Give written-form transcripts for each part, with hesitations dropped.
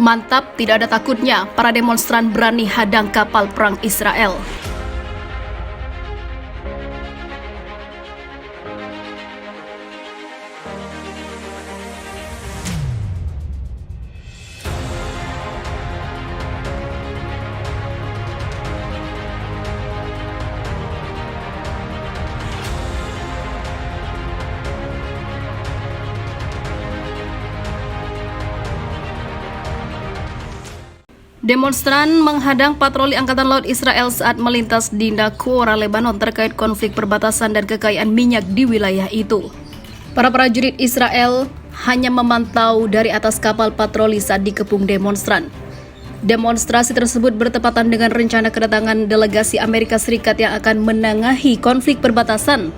Mantap, tidak ada takutnya, para demonstran berani hadang kapal perang Israel. Demonstran menghadang patroli Angkatan Laut Israel saat melintas di Naqoura, Lebanon terkait konflik perbatasan dan kekayaan minyak di wilayah itu. Para prajurit Israel hanya memantau dari atas kapal patroli saat dikepung demonstran. Demonstrasi tersebut bertepatan dengan rencana kedatangan delegasi Amerika Serikat yang akan menengahi konflik perbatasan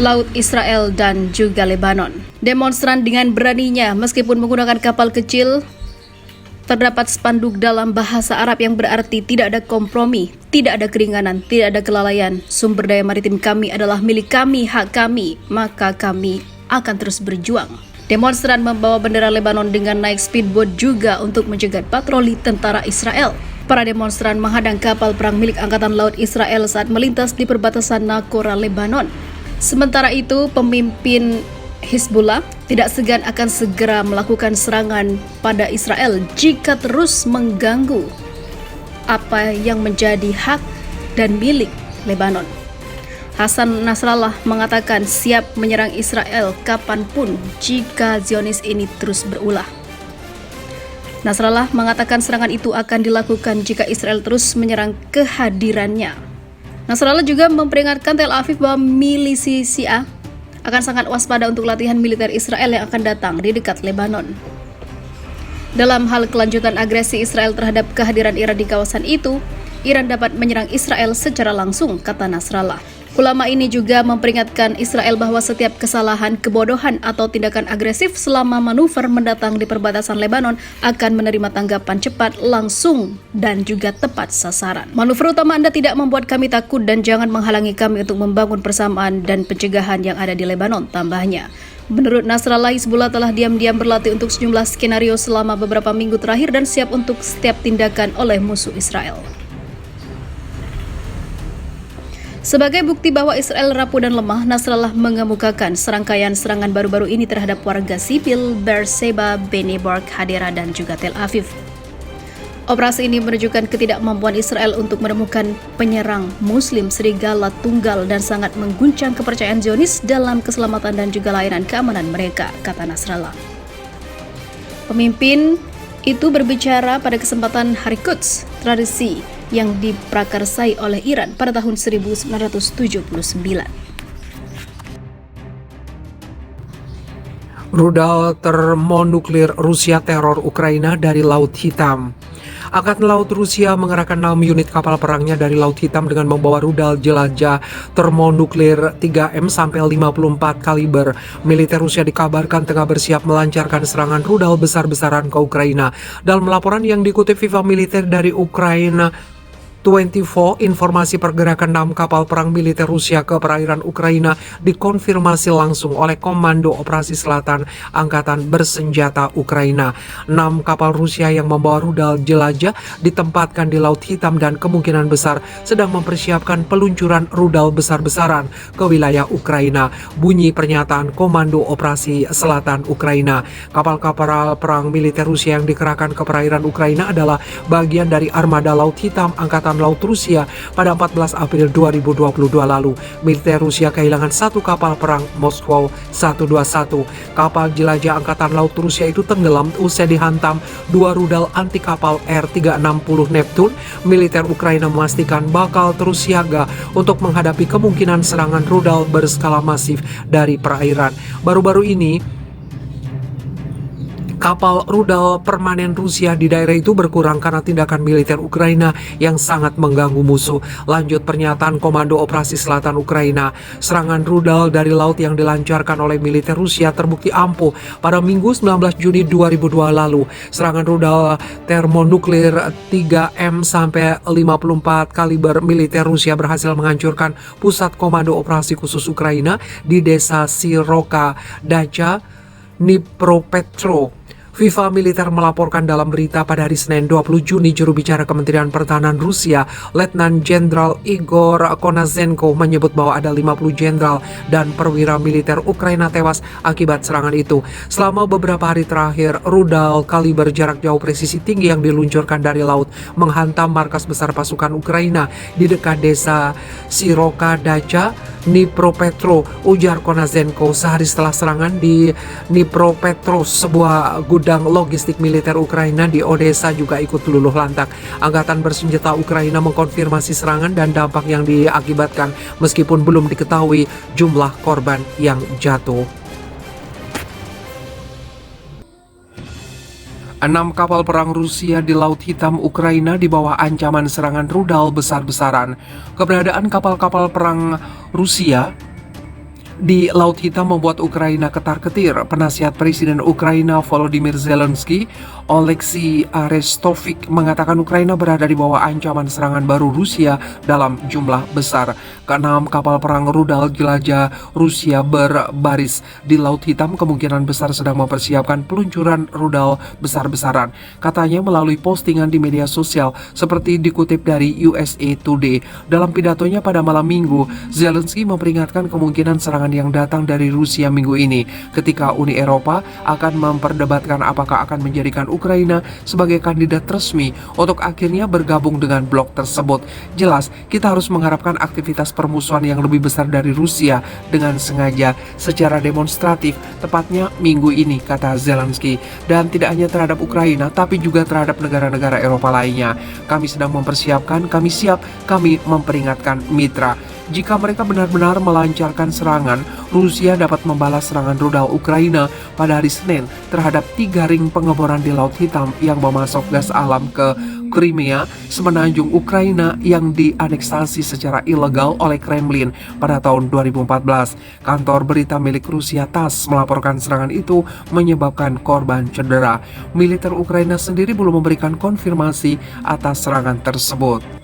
Laut Israel dan juga Lebanon. Demonstran dengan beraninya meskipun menggunakan kapal kecil. Terdapat spanduk dalam bahasa Arab yang berarti tidak ada kompromi, tidak ada keringanan, tidak ada kelalaian. Sumber daya maritim kami adalah milik kami, hak kami, maka kami akan terus berjuang. Demonstran membawa bendera Lebanon dengan naik speedboat juga untuk mencegat patroli tentara Israel. Para demonstran menghadang kapal perang milik Angkatan Laut Israel saat melintas di perbatasan Naqoura, Lebanon. Sementara itu, pemimpin Hizbullah tidak segan akan segera melakukan serangan pada Israel jika terus mengganggu apa yang menjadi hak dan milik Lebanon. Hasan Nasrallah mengatakan siap menyerang Israel kapanpun jika Zionis ini terus berulah. Nasrallah mengatakan serangan itu akan dilakukan jika Israel terus menyerang kehadirannya. Nasrallah juga memperingatkan Tel Aviv bahwa milisi Syiah akan sangat waspada untuk latihan militer Israel yang akan datang di dekat Lebanon. Dalam hal kelanjutan agresi Israel terhadap kehadiran Iran di kawasan itu, Iran dapat menyerang Israel secara langsung, kata Nasrallah. Ulama ini juga memperingatkan Israel bahwa setiap kesalahan, kebodohan, atau tindakan agresif selama manuver mendatang di perbatasan Lebanon akan menerima tanggapan cepat, langsung, dan juga tepat sasaran. Manuver utama Anda tidak membuat kami takut dan jangan menghalangi kami untuk membangun persamaan dan pencegahan yang ada di Lebanon, tambahnya. Menurut Nasrallah, Hizbullah telah diam-diam berlatih untuk sejumlah skenario selama beberapa minggu terakhir dan siap untuk setiap tindakan oleh musuh Israel. Sebagai bukti bahwa Israel rapuh dan lemah, Nasrallah mengemukakan serangkaian serangan baru-baru ini terhadap warga sipil Beersheba, Bnei Brak, Hadera, dan juga Tel Aviv. Operasi ini menunjukkan ketidakmampuan Israel untuk menemukan penyerang Muslim serigala tunggal dan sangat mengguncang kepercayaan Zionis dalam keselamatan dan juga layanan keamanan mereka, kata Nasrallah. Pemimpin itu berbicara pada kesempatan Hari Quds, tradisi yang diprakarsai oleh Iran pada tahun 1979. Rudal termonuklir Rusia teror Ukraina dari Laut Hitam. Angkatan Laut Rusia mengerahkan 6 unit kapal perangnya dari Laut Hitam dengan membawa rudal jelajah termonuklir 3M-54 kaliber. Militer Rusia dikabarkan tengah bersiap melancarkan serangan rudal besar-besaran ke Ukraina. Dalam laporan yang dikutip Viva Militer dari Ukraina 24, informasi pergerakan 6 kapal perang militer Rusia ke perairan Ukraina dikonfirmasi langsung oleh Komando Operasi Selatan Angkatan Bersenjata Ukraina. 6 kapal Rusia yang membawa rudal jelajah ditempatkan di Laut Hitam dan kemungkinan besar sedang mempersiapkan peluncuran rudal besar-besaran ke wilayah Ukraina. Bunyi pernyataan Komando Operasi Selatan Ukraina. Kapal-kapal perang militer Rusia yang dikerahkan ke perairan Ukraina adalah bagian dari armada Laut Hitam Angkatan Laut Rusia pada 14 April 2022 lalu. Militer Rusia kehilangan 1 kapal perang Moskow 121. Kapal jelajah Angkatan Laut Rusia itu tenggelam usai dihantam 2 rudal anti kapal R-360 Neptune. Militer Ukraina memastikan bakal terus siaga untuk menghadapi kemungkinan serangan rudal berskala masif dari perairan. Baru-baru ini kapal rudal permanen Rusia di daerah itu berkurang karena tindakan militer Ukraina yang sangat mengganggu musuh. Lanjut pernyataan Komando Operasi Selatan Ukraina. Serangan rudal dari laut yang dilancarkan oleh militer Rusia terbukti ampuh pada Minggu 19 Juni 2002 lalu. Serangan rudal termonuklir 3M-54 kaliber militer Rusia berhasil menghancurkan pusat Komando Operasi Khusus Ukraina di desa Siroka, Dacha, Dnipropetrovsk, FIFA militer melaporkan dalam berita pada hari Senin 20 Juni juru bicara Kementerian Pertahanan Rusia, Letnan Jenderal Igor Konazenko menyebut bahwa ada 50 jenderal dan perwira militer Ukraina tewas akibat serangan itu. Selama beberapa hari terakhir, rudal kaliber jarak jauh presisi tinggi yang diluncurkan dari laut menghantam markas besar pasukan Ukraina di dekat desa Siroka Dacha, Dnipropetrovsk, ujar Konazenko. Sehari setelah serangan di Dnipropetrovsk, sebuah gudang logistik militer Ukraina di Odessa juga ikut luluh lantak. Angkatan bersenjata Ukraina mengkonfirmasi serangan dan dampak yang diakibatkan meskipun belum diketahui jumlah korban yang jatuh. 6 kapal perang Rusia di Laut Hitam Ukraina di bawah ancaman serangan rudal besar-besaran. Keberadaan kapal-kapal perang Rusia di Laut Hitam membuat Ukraina ketar-ketir. Penasihat Presiden Ukraina Volodymyr Zelensky, Oleksiy Arestovich, mengatakan Ukraina berada di bawah ancaman serangan baru Rusia dalam jumlah besar. Ke-6 kapal perang rudal jelajah Rusia berbaris di Laut Hitam kemungkinan besar sedang mempersiapkan peluncuran rudal besar-besaran, katanya melalui postingan di media sosial seperti dikutip dari USA Today. Dalam pidatonya pada malam Minggu, Zelensky memperingatkan kemungkinan serangan yang datang dari Rusia minggu ini ketika Uni Eropa akan memperdebatkan apakah akan menjadikan Ukraina sebagai kandidat resmi untuk akhirnya bergabung dengan blok tersebut. Jelas, kita harus mengharapkan aktivitas permusuhan yang lebih besar dari Rusia dengan sengaja secara demonstratif, tepatnya minggu ini, kata Zelensky. Dan tidak hanya terhadap Ukraina, tapi juga terhadap negara-negara Eropa lainnya. Kami sedang mempersiapkan, kami siap, kami memperingatkan mitra. Jika mereka benar-benar melancarkan serangan, Rusia dapat membalas serangan rudal Ukraina pada hari Senin terhadap 3 ring pengeboran di Laut Hitam yang memasok gas alam ke Crimea, semenanjung Ukraina yang dianeksasi secara ilegal oleh Kremlin pada tahun 2014. Kantor berita milik Rusia TASS melaporkan serangan itu menyebabkan korban cedera. Militer Ukraina sendiri belum memberikan konfirmasi atas serangan tersebut.